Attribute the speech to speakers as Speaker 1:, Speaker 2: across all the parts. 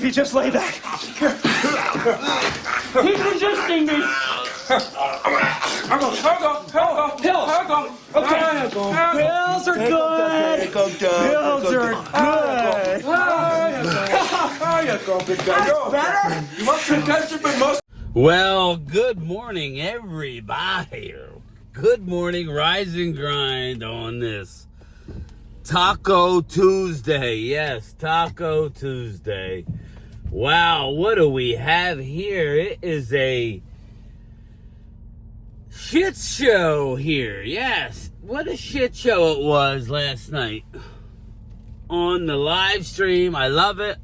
Speaker 1: Murphy, just lay back. Here. Keep resisting me. Pills. Okay. Pills are good. Pills are good.
Speaker 2: There you go, big guy. You're better? You want some ketchup and mustard?
Speaker 3: Well, good morning, everybody. Good morning, rise and grind on this Taco Tuesday. Yes, Taco Tuesday. Wow, what do we have here? It is a shit show here. Yes, what a shit show it was last night on the live stream. I love it.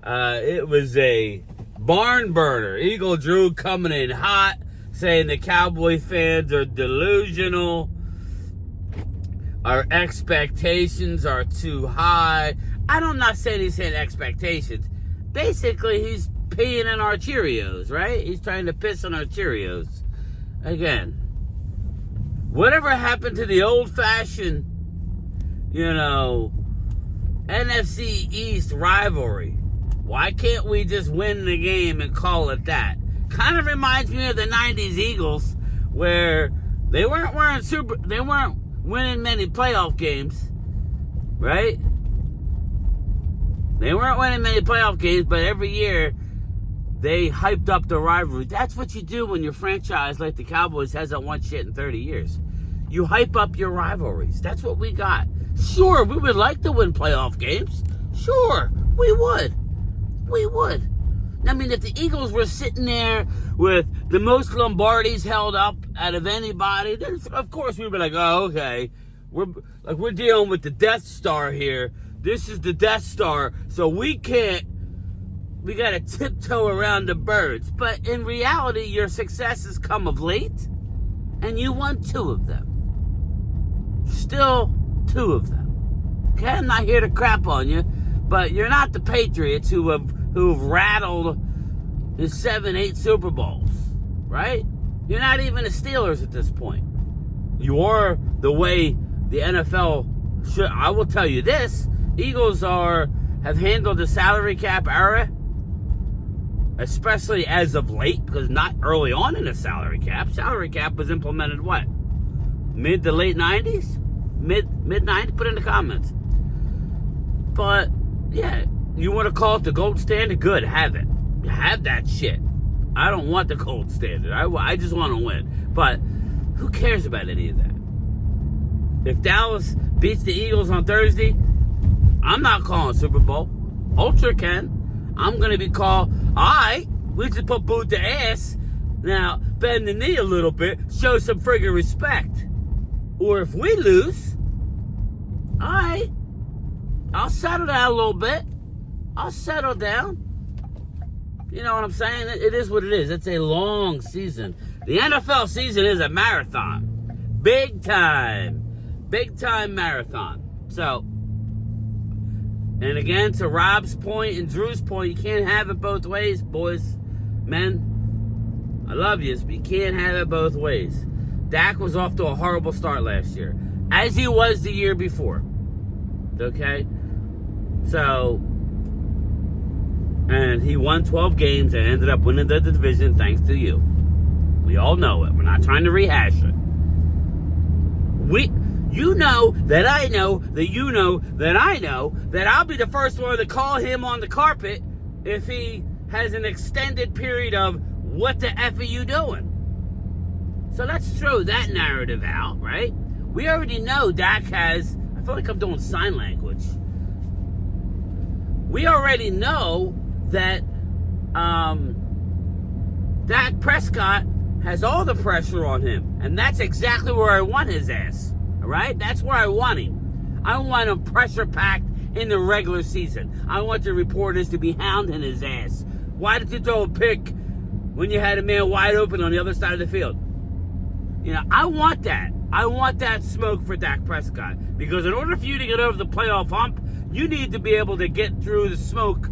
Speaker 3: It was a barn burner. Eagle Drew coming in hot, saying the Cowboy fans are delusional. Our expectations are too high. I'm not saying he's saying expectations. Basically, he's peeing in our Cheerios, right? He's trying to piss on our Cheerios. Again, whatever happened to the old-fashioned, NFC East rivalry? Why can't we just win the game and call it that? Kind of reminds me of the 90s Eagles, where they weren't winning many playoff games, right? They weren't winning many playoff games, but every year they hyped up the rivalry. That's what you do when your franchise, like the Cowboys, hasn't won shit in 30 years. You hype up your rivalries. That's what we got. Sure, we would like to win playoff games. Sure, we would. I mean, if the Eagles were sitting there with the most Lombardis held up out of anybody, then of course we'd be like, oh, okay. We're dealing with the Death Star here. This is the Death Star, so we gotta tiptoe around the birds. But in reality, your successes come of late, and you won 2 of them. Still 2 of them. Okay, I'm not here to crap on you, but you're not the Patriots who've rattled the 7-8 Super Bowls, right? You're not even the Steelers at this point. You are the way the NFL should. I will tell you this: Eagles have handled the salary cap era, especially as of late, because not early on in the salary cap. Salary cap was implemented what? Mid to late 90s? Mid 90s? Put in the comments. But yeah, you want to call it the gold standard? Good, have it. Have that shit. I don't want the gold standard. I just want to win. But who cares about any of that? If Dallas beats the Eagles on Thursday, I'm not calling Super Bowl. Ultra can. I'm going to be called, all right, we just put boot to ass. Now, bend the knee a little bit, show some friggin' respect. Or if we lose, all right, I'll settle down a little bit. I'll settle down. You know what I'm saying? It is what it is. It's a long season. The NFL season is a marathon. Big time marathon. So, and again, to Rob's point and Drew's point, you can't have it both ways, boys, men. I love you, but you can't have it both ways. Dak was off to a horrible start last year, as he was the year before. Okay? So, and he won 12 games and ended up winning the division thanks to you. We all know it. We're not trying to rehash it. You know that I know that you know that I know that I'll be the first one to call him on the carpet if he has an extended period of what the F are you doing? So let's throw that narrative out, right? We already know Dak has, I feel like I'm doing sign language. We already know that Dak Prescott has all the pressure on him. And that's exactly where I want his ass. All right? That's where I want him. I want him pressure-packed in the regular season. I want the reporters to be hounding his ass. Why did you throw a pick when you had a man wide open on the other side of the field? I want that. I want that smoke for Dak Prescott. Because in order for you to get over the playoff hump, you need to be able to get through the smoke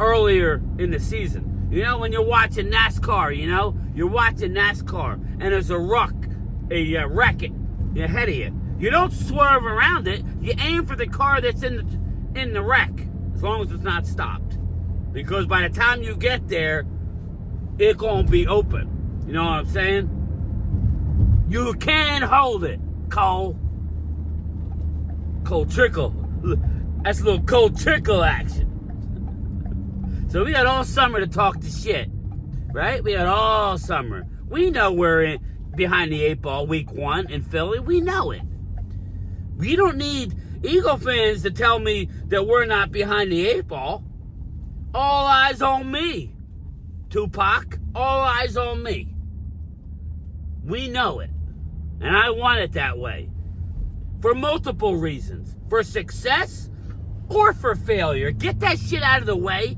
Speaker 3: earlier in the season. When you're watching NASCAR, you're watching NASCAR, and there's a wreck ahead of you. You don't swerve around it. You aim for the car that's in the wreck. as long as it's not stopped. Because by the time you get there, it's going to be open. You know what I'm saying? You can hold it, Cole. Cold trickle. That's a little cold trickle action. So we got all summer to talk the shit, right? We got all summer. We know we're behind the 8 ball week 1 in Philly. We know it. We don't need Eagle fans to tell me that we're not behind the 8 ball. All eyes on me, Tupac. All eyes on me. We know it. And I want it that way. For multiple reasons. For success or for failure. Get that shit out of the way.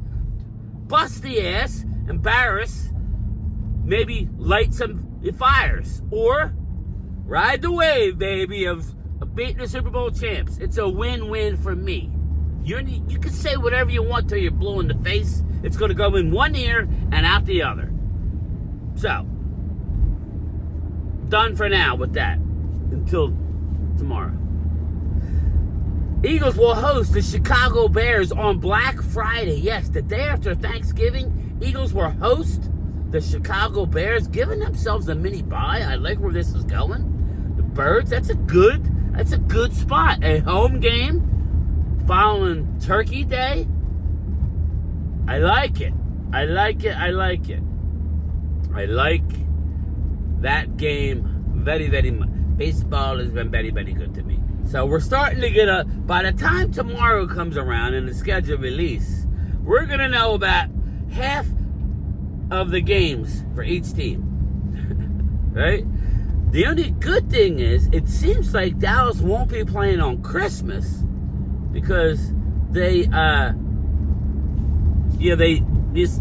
Speaker 3: Bust the ass. Embarrass. Maybe light some fires. Or ride the wave, baby, of beating the Super Bowl champs. It's a win-win for me. You can say whatever you want till you're blue in the face. It's going to go in one ear and out the other. So, done for now with that. Until tomorrow. Eagles will host the Chicago Bears on Black Friday. Yes, the day after Thanksgiving, Eagles will host the Chicago Bears, giving themselves a mini bye. I like where this is going. The Birds, that's a good spot. A home game following Turkey Day. I like it. I like that game very, very much. Baseball has been very, very good to me. So we're starting to get by the time tomorrow comes around and the schedule release, we're going to know about half of the games for each team. Right? The only good thing is, it seems like Dallas won't be playing on Christmas because they just,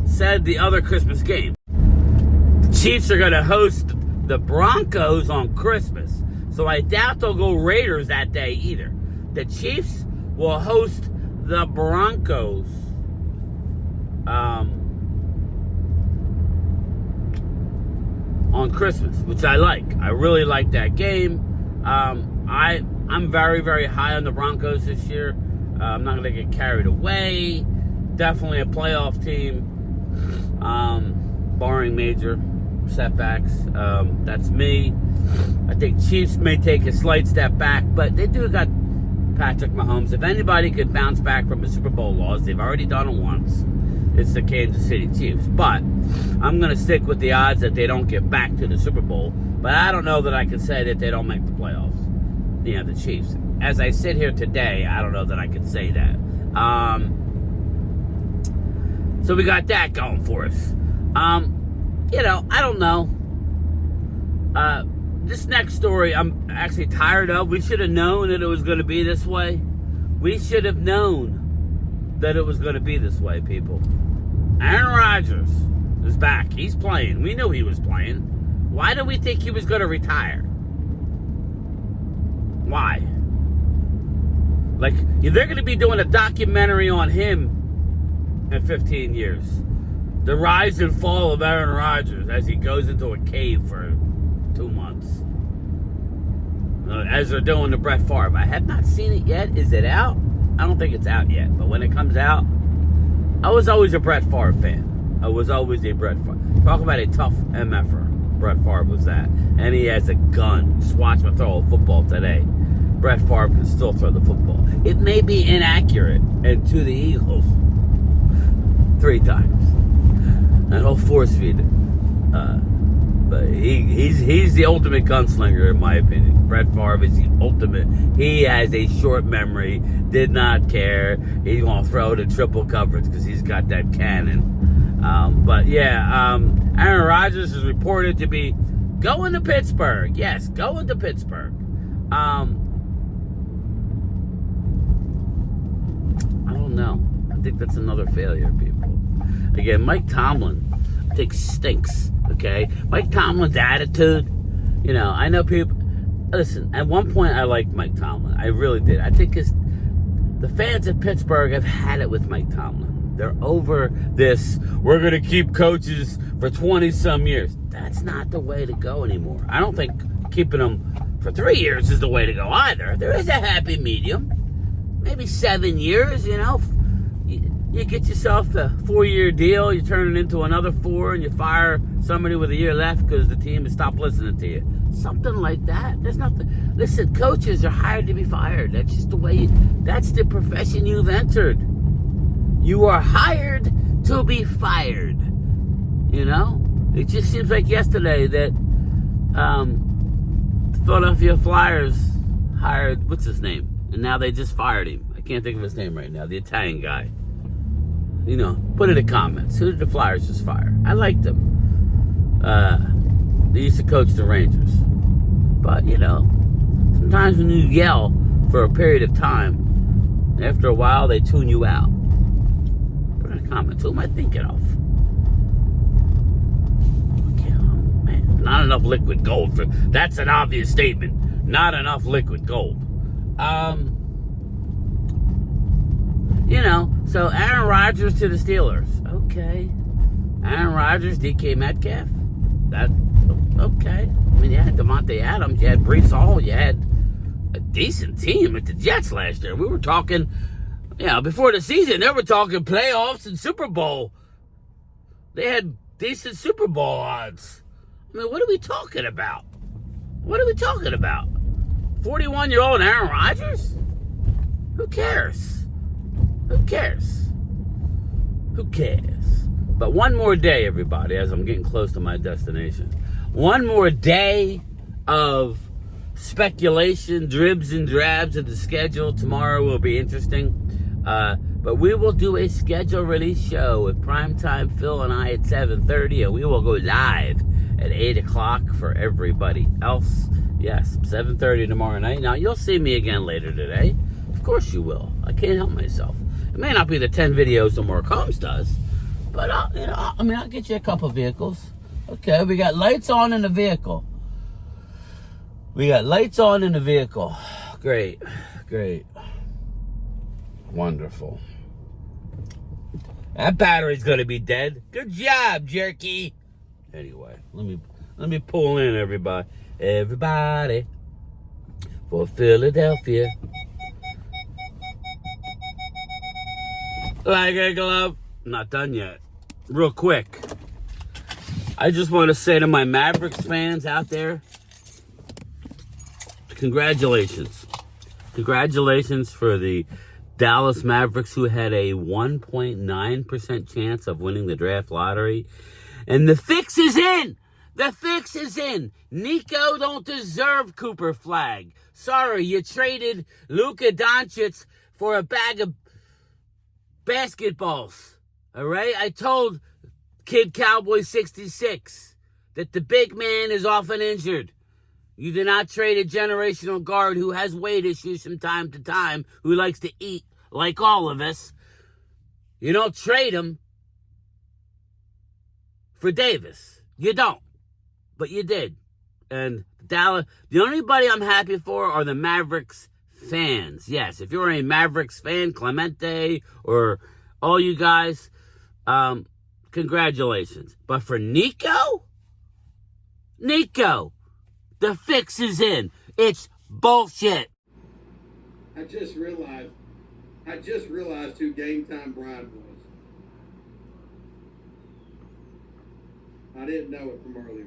Speaker 3: said the other Christmas game. The Chiefs are going to host the Broncos on Christmas. So I doubt they'll go Raiders that day either. The Chiefs will host the Broncos on Christmas, which I like. I really like that game. I'm very, very high on the Broncos this year. I'm not going to get carried away. Definitely a playoff team, barring major setbacks. That's me. I think Chiefs may take a slight step back, but they do got Patrick Mahomes. If anybody could bounce back from a Super Bowl loss, they've already done it once. It's the Kansas City Chiefs. But I'm going to stick with the odds that they don't get back to the Super Bowl. But I don't know that I can say that they don't make the playoffs. The Chiefs. As I sit here today, I don't know that I can say that. So we got that going for us. I don't know. This next story I'm actually tired of. We should have known that it was going to be this way. We should have known that it was going to be this way, people. Aaron Rodgers is back. He's playing. We knew he was playing. Why did we think he was going to retire? Why? Like, they're going to be doing a documentary on him in 15 years. The rise and fall of Aaron Rodgers as he goes into a cave for 2 months. As they're doing the Brett Favre. I have not seen it yet. Is it out? I don't think it's out yet. But when it comes out, I was always a Brett Favre fan. I was always a Brett Favre. Talk about a tough MFer. Brett Favre was that. And he has a gun. Just watch him throw a football today. Brett Favre can still throw the football. It may be inaccurate and to the Eagles 3 times. And he'll force feed it. But he's the ultimate gunslinger in my opinion. Brett Favre is the ultimate. He has a short memory. Did not care. He's gonna throw the triple coverage because he's got that cannon. Aaron Rodgers is reported to be going to Pittsburgh. Yes, going to Pittsburgh. I don't know. I think that's another failure, people. Again, Mike Tomlin, I think, stinks. Okay, Mike Tomlin's attitude. I know people. Listen, at one point I liked Mike Tomlin. I really did. I think the fans of Pittsburgh have had it with Mike Tomlin. They're over this. We're gonna keep coaches for 20-some years. That's not the way to go anymore. I don't think keeping them for 3 years is the way to go either. There is a happy medium. maybe 7 years, you know. You get yourself a 4-year deal, you turn it into another 4, and you fire somebody with a year left because the team has stopped listening to you. Something like that. There's nothing. Listen, coaches are hired to be fired. That's just the way that's the profession you've entered. You are hired to be fired. You know? It just seems like yesterday that the Philadelphia Flyers hired, what's his name? And now they just fired him. I can't think of his name right now. The Italian guy. You know, put it in the comments. Who did the Flyers just fire? I liked them. They used to coach the Rangers. But, you know, sometimes when you yell for a period of time, after a while they tune you out. Put in the comments. Who am I thinking of? Okay, oh, man. Not enough liquid gold. That's an obvious statement. Not enough liquid gold. You know, so Aaron Rodgers to the Steelers. Okay. Aaron Rodgers, DK Metcalf. That, okay. I mean, you had Devontae Adams, you had Breece Hall, you had a decent team at the Jets last year. We were talking, you know, before the season, they were talking playoffs and Super Bowl. They had decent Super Bowl odds. I mean, what are we talking about? What are we talking about? 41-year-old Aaron Rodgers? Who cares? Who cares? Who cares? But one more day, everybody, as I'm getting close to my destination. One more day of speculation, dribs and drabs of the schedule. Tomorrow will be interesting. But we will do a schedule release show with Primetime Phil and I at 7:30, and we will go live at 8 o'clock for everybody else. Yes, 7:30 tomorrow night. Now, you'll see me again later today. Of course you will. I can't help myself. It may not be the 10 videos that Mark Holmes does, but I'll get you a couple vehicles. Okay, we got lights on in the vehicle. We got lights on in the vehicle. Great, great, wonderful. That battery's gonna be dead. Good job, jerky. Anyway, let me pull in everybody for Philadelphia. Like a glove. Not done yet. Real quick. I just want to say to my Mavericks fans out there, congratulations. Congratulations for the Dallas Mavericks, who had a 1.9% chance of winning the draft lottery. And the fix is in. The fix is in. Nico don't deserve Cooper Flag. Sorry, you traded Luka Doncic for a bag of basketballs. All right? I told Kid Cowboy 66 that the big man is often injured. You do not trade a generational guard who has weight issues from time to time, who likes to eat like all of us. You don't trade him for Davis. You don't. But you did. And Dallas, the only body I'm happy for are the Mavericks fans. Yes, if you're a Mavericks fan, Clemente, or all you guys, congratulations. But for Nico, the fix is in. It's bullshit.
Speaker 4: I just realized who Game Time Brian was. I didn't know it from earlier.